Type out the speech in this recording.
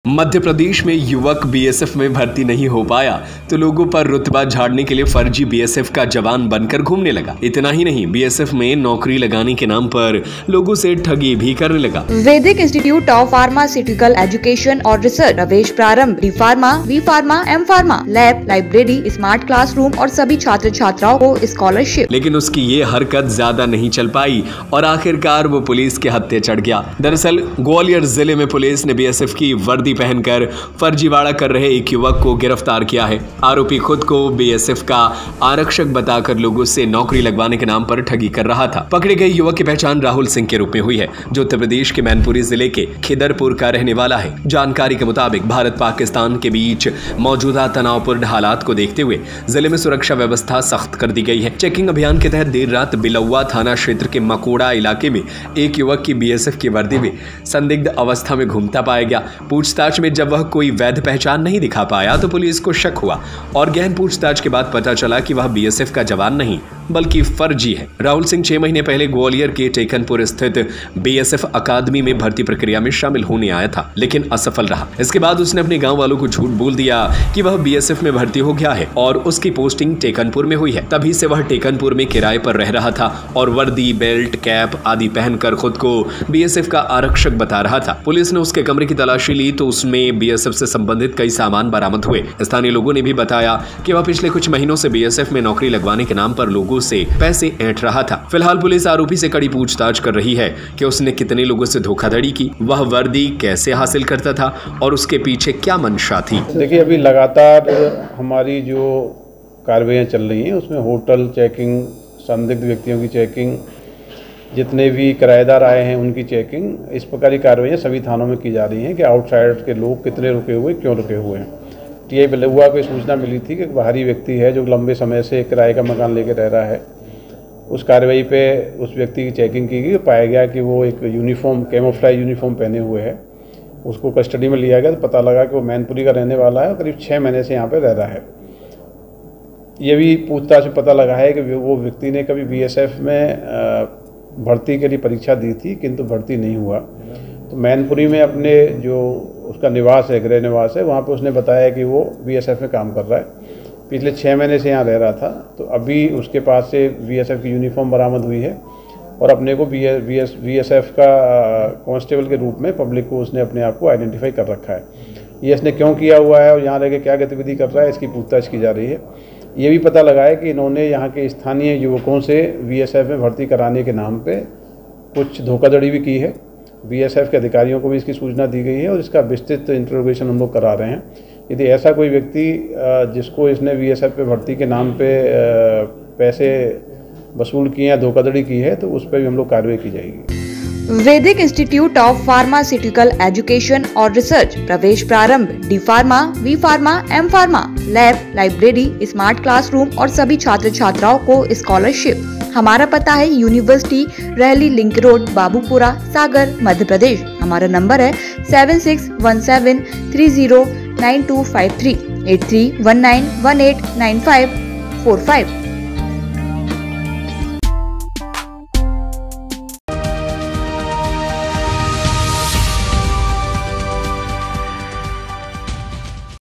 मध्य प्रदेश में युवक बीएसएफ में भर्ती नहीं हो पाया तो लोगों पर रुतबा झाड़ने के लिए फर्जी बीएसएफ का जवान बनकर घूमने लगा। इतना ही नहीं, बीएसएफ में नौकरी लगाने के नाम पर लोगों से ठगी भी करने लगा। Vaidik institute of pharmaceutical education और रिसर्च प्रवेश प्रारंभ D pharma, B pharma, M pharma, lab, library, smart classroom और सभी छात्र छात्राओं को स्कॉलरशिप। लेकिन उसकी ये हरकत ज्यादा नहीं चल पाई और आखिरकार वो पुलिस के हत्थे चढ़ गया। दरअसल ग्वालियर जिले में पुलिस ने बीएसएफ की वर्दी पहनकर फर्जीवाड़ा कर रहे एक युवक को गिरफ्तार किया है। आरोपी खुद को बीएसएफ का आरक्षक बताकर लोगों से नौकरी लगवाने के नाम पर ठगी कर रहा था। पकड़े गए युवक की पहचान राहुल सिंह के रूप में हुई है, जो उत्तर प्रदेश के मैनपुरी जिले के खिदरपुर का रहने वाला है। जानकारी के मुताबिक भारत पाकिस्तान के बीच मौजूदा तनावपूर्ण हालात को देखते हुए जिले में सुरक्षा व्यवस्था सख्त कर दी गई है। चेकिंग अभियान के तहत देर रात बिलौवा थाना क्षेत्र के मकोड़ा इलाके में एक युवक की बीएसएफ की वर्दी में संदिग्ध अवस्था में घूमता पाया गया। पूछताछ में जब वह कोई वैध पहचान नहीं दिखा पाया तो पुलिस को शक हुआ और गहन पूछताछ के बाद पता चला कि वह बीएसएफ का जवान नहीं बल्कि फर्जी है। राहुल सिंह 6 महीने पहले ग्वालियर के टेकनपुर स्थित बीएसएफ अकादमी में भर्ती प्रक्रिया में शामिल होने आया था, लेकिन असफल रहा। इसके बाद उसने अपने गांव वालों को झूठ बोल दिया कि वह बीएसएफ में भर्ती हो गया है और उसकी पोस्टिंग टेकनपुर में हुई है। तभी से वह टेकनपुर में किराए पर रह रहा था और वर्दी, बेल्ट, कैप आदि पहनकर खुद को बीएसएफ का आरक्षक बता रहा था। पुलिस ने उसके कमरे की तलाशी ली तो उसमें बीएसएफ से संबंधित कई सामान बरामद हुए। स्थानीय लोगों ने भी बताया कि वह पिछले कुछ महीनों से बीएसएफ में नौकरी लगवाने के नाम पर लोगों से पैसे ऐंठ रहा था। फिलहाल पुलिस आरोपी से कड़ी पूछताछ कर रही है कि उसने कितने लोगों से धोखाधड़ी की, वह वर्दी कैसे हासिल करता था और उसके पीछे क्या मंशा थी। देखिए, अभी लगातार हमारी जो कार्रवाइयाँ चल रही हैं उसमें होटल चेकिंग, संदिग्ध व्यक्तियों की चेकिंग, जितने भी किराएदार आए हैं उनकी चेकिंग, इस प्रकार की कार्रवाइयाँ सभी थानों में की जा रही हैं कि आउटसाइड के लोग कितने रुके हुए, क्यों रुके हुए हैं। टीआई बिलौवा को सूचना मिली थी कि बाहरी व्यक्ति है जो लंबे समय से किराए का मकान लेकर रह रहा है। उस कार्रवाई पे उस व्यक्ति की चेकिंग की गई, पाया गया कि वो एक यूनिफॉर्म, कैमोफ्लेज यूनिफॉर्म पहने हुए है। उसको कस्टडी में लिया गया तो पता लगा कि वो मैनपुरी का रहने वाला है और करीब 6 महीने से यहाँ पर रह रहा है। ये भी पूछताछ में पता लगा है कि वो व्यक्ति ने कभी बीएसएफ में भर्ती के लिए परीक्षा दी थी किंतु भर्ती नहीं हुआ। तो मैनपुरी में अपने जो उसका निवास है, गृह निवास है, वहाँ पे उसने बताया कि वो बीएसएफ में काम कर रहा है। पिछले 6 महीने से यहाँ रह रहा था। तो अभी उसके पास से बीएसएफ की यूनिफॉर्म बरामद हुई है और अपने को बीएसएफ का कांस्टेबल के रूप में पब्लिक को उसने अपने आप को आइडेंटिफाई कर रखा है। ये इसने क्यों किया हुआ है और यहाँ रह के क्या गतिविधि कर रहा है, इसकी पूछताछ की जा रही है। ये भी पता लगा है कि इन्होंने यहाँ के स्थानीय युवकों से बीएसएफ में भर्ती कराने के नाम पे कुछ धोखाधड़ी भी की है। बीएसएफ के अधिकारियों को भी इसकी सूचना दी गई है और इसका विस्तृत इंटरोगेशन हम लोग करा रहे हैं। यदि ऐसा कोई व्यक्ति जिसको इसने बीएसएफ पे भर्ती के नाम पे पैसे वसूल किए या धोखाधड़ी की है तो उस पर भी हम लोग कार्रवाई की जाएगी। Vaidik institute of pharmaceutical education और रिसर्च प्रवेश प्रारंभ D pharma, B pharma, M pharma, lab, library, smart classroom और सभी छात्र छात्राओं को स्कॉलरशिप। हमारा पता है यूनिवर्सिटी रहली लिंक रोड, बाबूपुरा, सागर, मध्य प्रदेश। हमारा नंबर है 7617309253 8319189545।